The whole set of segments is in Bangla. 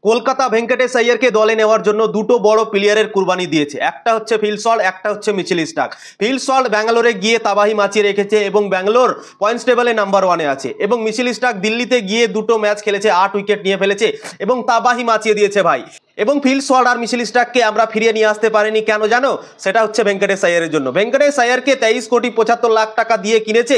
কলকাতা ভেঙ্কটেশ আইয়ারকে দলে নেওয়ার জন্য দুটো বড় প্লেয়ারের কুরবানি দিয়েছে। একটা হচ্ছে ফিল সল্ট, একটা হচ্ছে মিচেল স্টার্ক। ফিল সল্ট ব্যাঙ্গালোরে গিয়ে তাবাহি মাচিয়ে রেখেছে এবং ব্যাঙ্গালোর পয়েন্টস টেবলে নাম্বার 1-এ আছে, এবং মিচেল স্টার্ক দিল্লিতে গিয়ে দুটো ম্যাচ খেলেছে, 8 উইকেট নিয়ে ফেলেছে এবং তাবাহি মাচিয়ে দিয়েছে ভাই। এবং ফিল সল্ট আর মিচেল স্টার্ককে আমরা ফিরিয়ে নিয়ে আসতে পারিনি, কেন জানো? সেটা হচ্ছে ভেঙ্কটেশ আইয়ারের জন্য। ভেঙ্কটেশ আইয়ারকে 23,75,00,000 টাকা দিয়ে কিনেছে,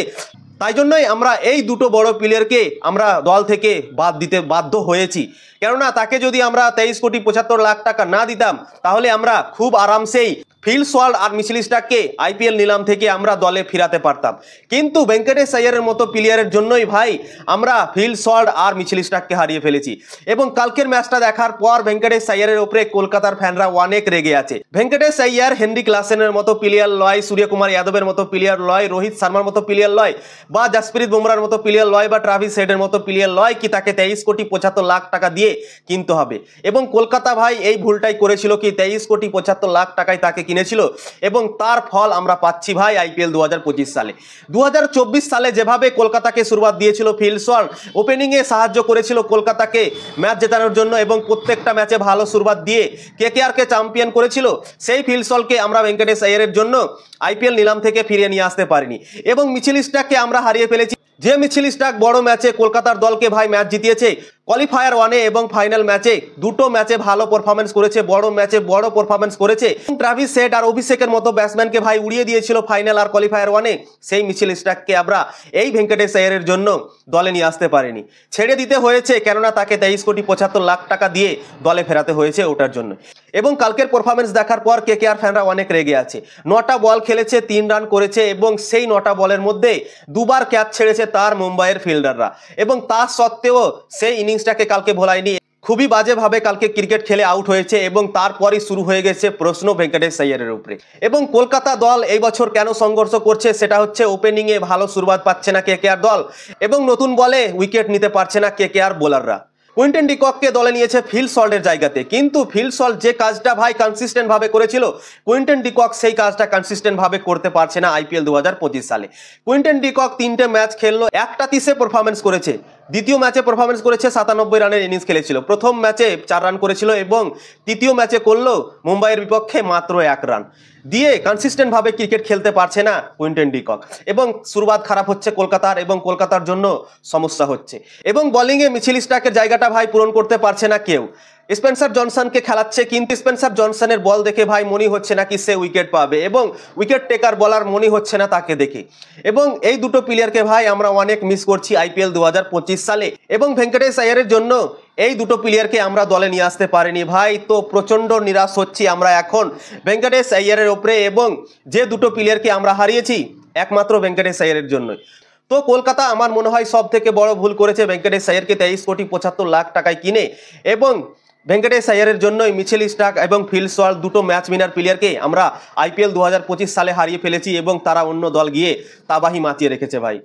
তাই জন্যই আমরা এই দুটো বড় প্লেয়ারকে আমরা দল থেকে বাদ দিতে বাধ্য হয়েছি। কেননা তাকে যদি আমরা 23,75,00,000 টাকা না দিতাম তাহলে আমরা খুব আরামসেই ফিল সল্ট আর মিচেল স্টার্ককে আইপিএল নিলাম থেকে আমরা দলে ফিরাতে পারতাম। কিন্তু ভেঙ্কটেশ আইয়ারের মতো প্লেয়ারের জন্যই ভাই আমরা ফিল সল্ট আর মিচেল স্টার্ককে হারিয়ে ফেলেছি। এবং কালকের ম্যাচটা দেখার পর ভেঙ্কটেশ আইয়ারের উপরে কলকাতার ফ্যানরা অনেক রেগে আছে। ভেঙ্কটেশ আইয়ার হেনরিক ক্লাসেনের মতো প্লেয়ার লয়, সূর্যকুমার যাদবের মতো প্লেয়ার লয়, রোহিত শর্মার মতো প্লেয়ার লয়, বা জসপ্রীত বুমরার মতো প্লেয়ার লয়, বা ট্রাভিস হেডের মতো প্লেয়ার লয় কি তাকে 23,75,00,000 টাকা দিয়ে কিনতে হবে। এবং কলকাতা ভাই এই ভুলটাই করেছিল কি 23,75,00,000 টাকায় তাকে কিনেছিল, এবং তার ফল আমরা পাচ্ছি ভাই আইপিএল 2025 সালে। 2024 সালে যেভাবে কলকাতাকে শুরুয়াত দিয়েছিল ফিল সল্ট, ওপেনিংয়ে সাহায্য করেছিল কলকাতাকে ম্যাচ জেতানোর জন্য এবং প্রত্যেকটা ম্যাচে ভালো শুরুয়াত দিয়ে কেকেআরকে চ্যাম্পিয়ন করেছিল, সেই ফিল সল্টকে আমরা ভেঙ্কটেশ আইয়ারের জন্য আইপিএল নিলাম থেকে ফিরিয়ে নিয়ে আসতে পারিনি। এবং মিচেল স্টার্ককে আমরা হারিয়ে ফেলেছি, যে মিচেল স্টার্ক বড় ম্যাচে কলকাতার দলকে ভাই ম্যাচ জিতিয়েছে। কোয়ালিফায়ার 1-এ এবং ফাইনাল ম্যাচে দুটো ম্যাচে ভালো পারফরমেন্স করেছে, বড় ম্যাচে বড় পারফরমেন্স করেছে। ট্রাভিস হেড আর অভিষেকের মতো ব্যাটসম্যানকে ভাই উড়িয়ে দিয়েছিল ফাইনাল আর কোয়ালিফায়ার 1-এ। সেই মিচেল স্টার্ককে আমরা এই ভেঙ্কটেশ আইয়ারের জন্য দলে নিয়ে আসতে পারিনি, ছেড়ে দিতে হয়েছে, কেননা তাকে 23,75,00,000 টাকা দিয়ে দলে ফেরাতে হয়েছে ওটার জন্য। এবং কালকের পারফরমেন্স দেখার পর কেকেআর ফ্যানরা অনেক রেগে আছে। 9টা বল খেলেছে, 3 রান করেছে, এবং সেই 9টা বলের মধ্যে দুবার ক্যাচ ছেড়েছে তার মুম্বাইয়ের ফিল্ডাররা, এবং তা সত্ত্বেও সেই ইনিংসটাকে কালকে ভোলায়নি। খুবই বাজেভাবে কালকে ক্রিকেট খেলে আউট হয়েছে, এবং তারপরই শুরু হয়ে গেছে প্রশ্ন ভেঙ্কটেশ আইয়ারের উপরে। এবং কলকাতা দল এই বছর কেন সংঘর্ষ করছে সেটা হচ্ছে ওপেনিংয়ে ভালো শুরুয়াত পাচ্ছে না কেকেআর দল, এবং নতুন বলে উইকেট নিতে পারছে না কেকেআর বোলাররা। কুইন্টন ডিকককে দলে নিয়েছে ফিল সল্টের জায়গাতে, কিন্তু ফিল সল্ট যে কাজটা ভাই কনসিস্টেন্ট ভাবে করেছিল, কুইন্টন ডিকক সেই কাজটা কনসিস্টেন্ট ভাবে করতে পারছে না আইপিএল 2025 সালে। কুইন্টন ডিকক 3টে ম্যাচ খেললো, একটা 30-এ পারফরমেন্স করেছে, দ্বিতীয় ম্যাচে পারফরমেন্স করেছে 97 রানের ইনিংস খেলেছিল, প্রথম ম্যাচে 4 রান করেছিল, এবং তৃতীয় ম্যাচে করলো মুম্বাইয়ের বিপক্ষে মাত্র 1 রান দিয়ে। কনসিস্টেন্ট ভাবে ক্রিকেট খেলতে পারছে না কুইন্টন ডিকক, এবং শুরুয়াত খারাপ হচ্ছে কলকাতার, এবং কলকাতার জন্য সমস্যা হচ্ছে। এবং বোলিংয়ে মিচেল স্টার্কের জায়গাটা ভাই পূরণ করতে পারছে না কেউ। স্পেন্সার জনসনকে খেলাচ্ছে, কিন্তু স্পেন্সার জনসনের বল দেখে ভাই মনে হচ্ছে না কি সে উইকেট পাবে, এবং উইকেট টেকার বলার মনে হচ্ছে না তাকে দেখে। এবং এই দুটো প্লেয়ারকে ভাই আমরা অনেক মিস করছি আইপিএল 2025 সালে, এবং ভেঙ্কটেশ আইয়ারের জন্য এই দুটো প্লেয়ারকে আমরা দলে নিয়ে আসতে পারিনি ভাই। তো প্রচণ্ড নিরাশ হচ্ছি আমরা এখন ভেঙ্কটেশ আইয়ারের ওপরে, এবং যে দুটো প্লেয়ারকে আমরা হারিয়েছি একমাত্র ভেঙ্কটেশ আইয়ারের জন্যই। তো কলকাতা আমার মনে হয় সব থেকে বড় ভুল করেছে ভেঙ্কটেশ আইয়ারকে 23,75,00,000 টাকায় কিনে, এবং ভেঙ্কটেশ আইয়ারের জন্যই মিচেল স্টার্ক এবং ফিল সল্ট দুটো ম্যাচ উইনার প্লেয়ারকে আমরা আইপিএল 2025 সালে হারিয়ে ফেলেছি, এবং তারা অন্য দল গিয়ে তাবাহি মাতিয়ে রেখেছে ভাই।